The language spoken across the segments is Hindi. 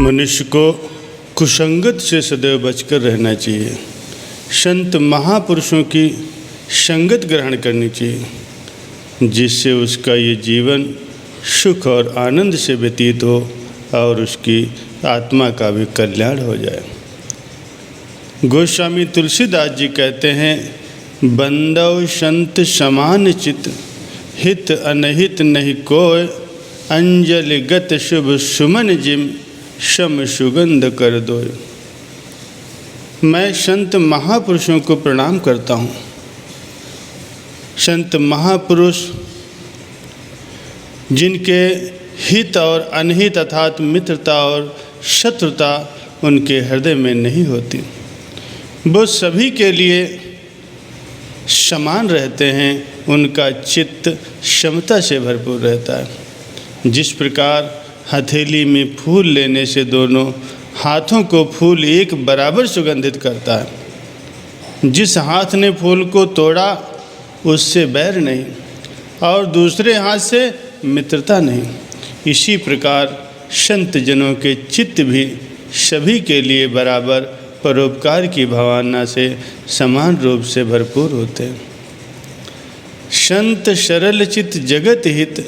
मनुष्य को कुसंगत से सदैव बचकर रहना चाहिए। संत महापुरुषों की संगत ग्रहण करनी चाहिए, जिससे उसका ये जीवन सुख और आनंद से व्यतीत हो और उसकी आत्मा का भी कल्याण हो जाए। गोस्वामी तुलसीदास जी कहते हैं, बंदव संत समान चित, हित अनहित नहीं कोय, अंजलि गत शुभ सुमन जिम, शम सुगंध कर दोय। मैं संत महापुरुषों को प्रणाम करता हूँ। संत महापुरुष जिनके हित और अनहित अर्थात मित्रता और शत्रुता उनके हृदय में नहीं होती, वो सभी के लिए समान रहते हैं। उनका चित्त क्षमता से भरपूर रहता है। जिस प्रकार हथेली में फूल लेने से दोनों हाथों को फूल एक बराबर सुगंधित करता है, जिस हाथ ने फूल को तोड़ा उससे बैर नहीं और दूसरे हाथ से मित्रता नहीं, इसी प्रकार संत जनों के चित्त भी सभी के लिए बराबर परोपकार की भावना से समान रूप से भरपूर होते हैं। संत सरल चित जगत हित,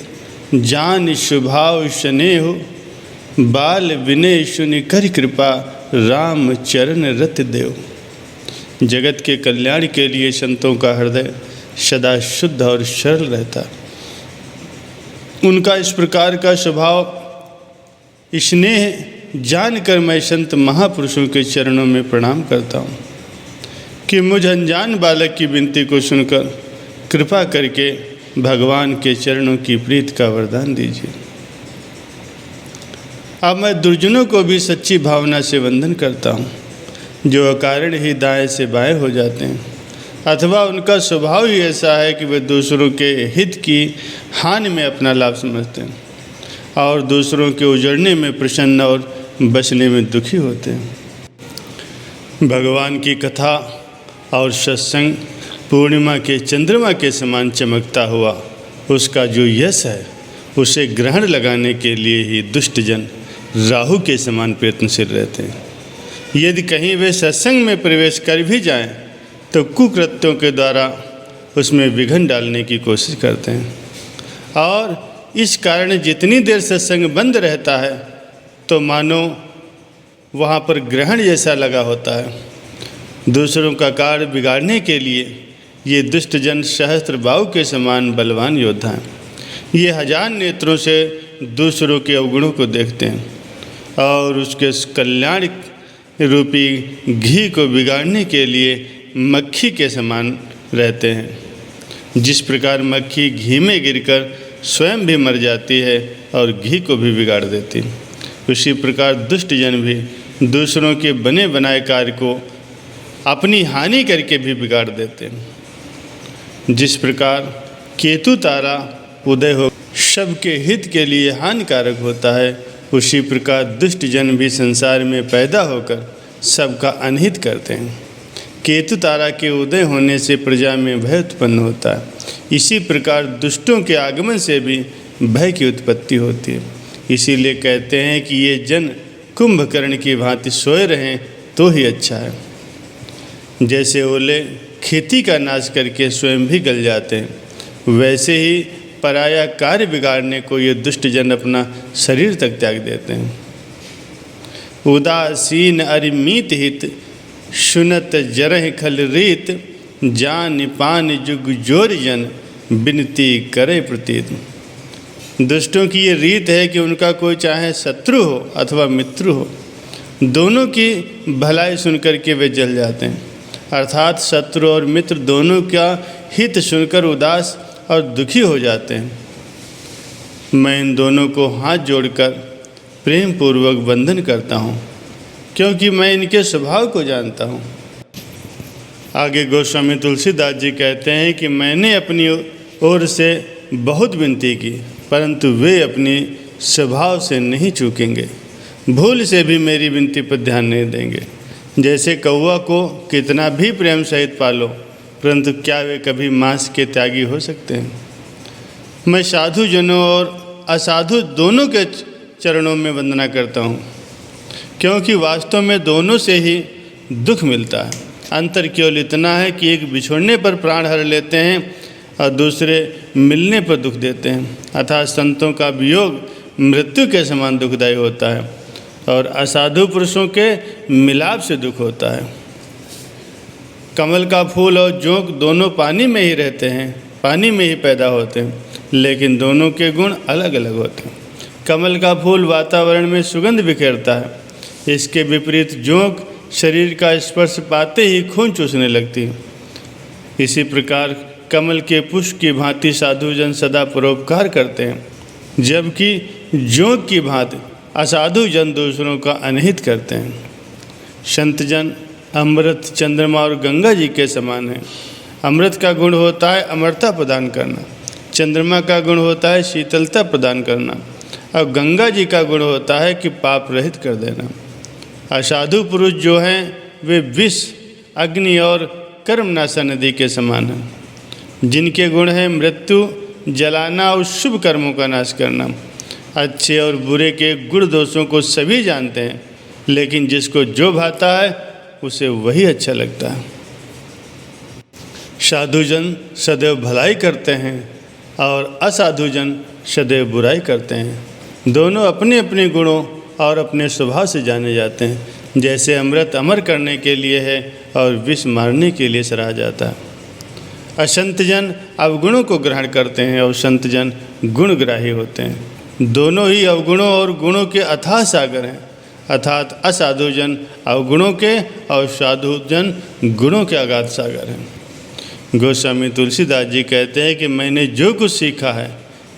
जान स्वभाव स्नेह, बाल विनय सुनि कर कृपा, राम चरण रत देव। जगत के कल्याण के लिए संतों का हृदय सदा शुद्ध और सरल रहता। उनका इस प्रकार का स्वभाव स्नेह जानकर मैं संत महापुरुषों के चरणों में प्रणाम करता हूँ कि मुझ अनजान बालक की विनती को सुनकर कृपा करके भगवान के चरणों की प्रीत का वरदान दीजिए। अब मैं दुर्जनों को भी सच्ची भावना से वंदन करता हूँ, जो अकारण ही दाएं से बाएं हो जाते हैं, अथवा उनका स्वभाव ही ऐसा है कि वे दूसरों के हित की हानि में अपना लाभ समझते हैं और दूसरों के उजड़ने में प्रसन्न और बचने में दुखी होते हैं। भगवान की कथा और सत्संग पूर्णिमा के चंद्रमा के समान चमकता हुआ उसका जो यश है, उसे ग्रहण लगाने के लिए ही दुष्ट जन राहु के समान प्रयत्नशील रहते हैं। यदि कहीं वे सत्संग में प्रवेश कर भी जाएं, तो कुकृत्यों के द्वारा उसमें विघ्न डालने की कोशिश करते हैं और इस कारण जितनी देर सत्संग बंद रहता है तो मानो वहाँ पर ग्रहण जैसा लगा होता है। दूसरों का कार्य बिगाड़ने के लिए ये दुष्ट जन सहस्त्र बाहु के समान बलवान योद्धा हैं। ये हजार नेत्रों से दूसरों के अवगुणों को देखते हैं और उसके कल्याण रूपी घी को बिगाड़ने के लिए मक्खी के समान रहते हैं। जिस प्रकार मक्खी घी में गिरकर स्वयं भी मर जाती है और घी को भी बिगाड़ देती है, उसी प्रकार दुष्ट जन भी दूसरों के बने बनाए कार्य को अपनी हानि करके भी बिगाड़ देते हैं। जिस प्रकार केतु तारा उदय हो सबके हित के लिए हानिकारक होता है, उसी प्रकार दुष्ट जन भी संसार में पैदा होकर सबका अनहित करते हैं। केतु तारा के उदय होने से प्रजा में भय उत्पन्न होता है, इसी प्रकार दुष्टों के आगमन से भी भय की उत्पत्ति होती है। इसीलिए कहते हैं कि ये जन कुंभकर्ण की भांति सोए रहें तो ही अच्छा है। जैसे ओले खेती का नाश करके स्वयं भी गल जाते हैं, वैसे ही पराया कार्य बिगाड़ने को ये दुष्ट जन अपना शरीर तक त्याग देते हैं। उदासीन अरिमीत हित, सुनत जरह खल रीत, जान पान जुग जोर जन, बिनती करे प्रतीत। दुष्टों की ये रीत है कि उनका कोई चाहे शत्रु हो अथवा मित्र हो, दोनों की भलाई सुनकर के वे जल जाते हैं। अर्थात शत्रु और मित्र दोनों का हित सुनकर उदास और दुखी हो जाते हैं। मैं इन दोनों को हाथ जोड़कर प्रेम पूर्वक वंदन करता हूँ, क्योंकि मैं इनके स्वभाव को जानता हूँ। आगे गोस्वामी तुलसीदास जी कहते हैं कि मैंने अपनी ओर से बहुत विनती की, परंतु वे अपनी स्वभाव से नहीं चूकेंगे, भूल से भी मेरी विनती पर ध्यान नहीं देंगे। जैसे कौवा को कितना भी प्रेम सहित पालो, परंतु क्या वे कभी मांस के त्यागी हो सकते हैं। मैं साधु जनों और असाधु दोनों के चरणों में वंदना करता हूँ, क्योंकि वास्तव में दोनों से ही दुख मिलता है। अंतर केवल इतना है कि एक बिछोड़ने पर प्राण हर लेते हैं और दूसरे मिलने पर दुख देते हैं। अर्थात संतों का वियोग मृत्यु के समान दुखदायी होता है और असाधु पुरुषों के मिलाप से दुख होता है। कमल का फूल और जोंक दोनों पानी में ही रहते हैं, पानी में ही पैदा होते हैं, लेकिन दोनों के गुण अलग अलग होते हैं। कमल का फूल वातावरण में सुगंध बिखेरता है, इसके विपरीत जोंक शरीर का स्पर्श पाते ही खून चूसने लगती है। इसी प्रकार कमल के पुष्प की भांति साधुजन सदा परोपकार करते हैं, जबकि जोंक की भांति असाधुजन दूसरों का अनहित करते हैं। संतजन अमृत, चंद्रमा और गंगा जी के समान है। अमृत का गुण होता है अमरता प्रदान करना, चंद्रमा का गुण होता है शीतलता प्रदान करना और गंगा जी का गुण होता है कि पाप रहित कर देना। असाधु पुरुष जो हैं वे विष, अग्नि और कर्मनाशा नदी के समान हैं, जिनके गुण हैं मृत्यु, जलाना और शुभ कर्मों का नाश करना। अच्छे और बुरे के गुण दोषों को सभी जानते हैं, लेकिन जिसको जो भाता है उसे वही अच्छा लगता है। साधुजन सदैव भलाई करते हैं और असाधुजन सदैव बुराई करते हैं। दोनों अपने अपने गुणों और अपने स्वभाव से जाने जाते हैं। जैसे अमृत अमर करने के लिए है और विष मारने के लिए सराहा जाता है। असंतजन अवगुणों को ग्रहण करते हैं और संतजन गुणग्राही होते हैं। दोनों ही अवगुणों और गुणों के अथाह सागर हैं, अर्थात असाधुजन अवगुणों के और साधुजन गुणों के अगाध सागर हैं। गोस्वामी तुलसीदास जी कहते हैं कि मैंने जो कुछ सीखा है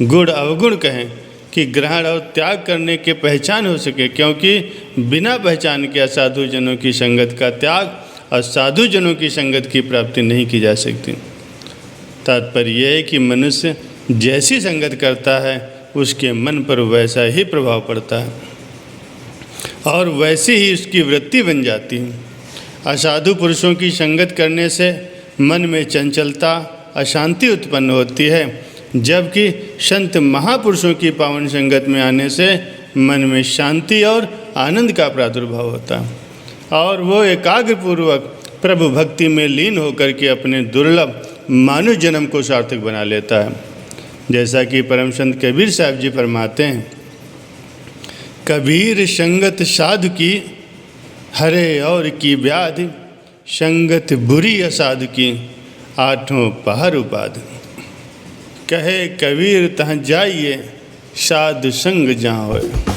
गुण अवगुण कहें कि ग्रहण और त्याग करने के पहचान हो सके, क्योंकि बिना पहचान के असाधुजनों की संगत का त्याग और साधुजनों की संगत की प्राप्ति नहीं की जा सकती। तात्पर्य यह है कि मनुष्य जैसी संगत करता है उसके मन पर वैसा ही प्रभाव पड़ता है और वैसी ही उसकी वृत्ति बन जाती है। असाधु पुरुषों की संगत करने से मन में चंचलता, अशांति उत्पन्न होती है, जबकि संत महापुरुषों की पावन संगत में आने से मन में शांति और आनंद का प्रादुर्भाव होता है और वो एकाग्रपूर्वक प्रभु भक्ति में लीन होकर के अपने दुर्लभ मानव जन्म को सार्थक बना लेता है। जैसा कि परम संत कबीर साहब जी फरमाते हैं, कबीर संगत साधु की हरे और की व्याधि, संगत बुरी असाधु की आठों पहर उपाधि। कहे कबीर तहाँ जाइए साधु संग जहाँ होए।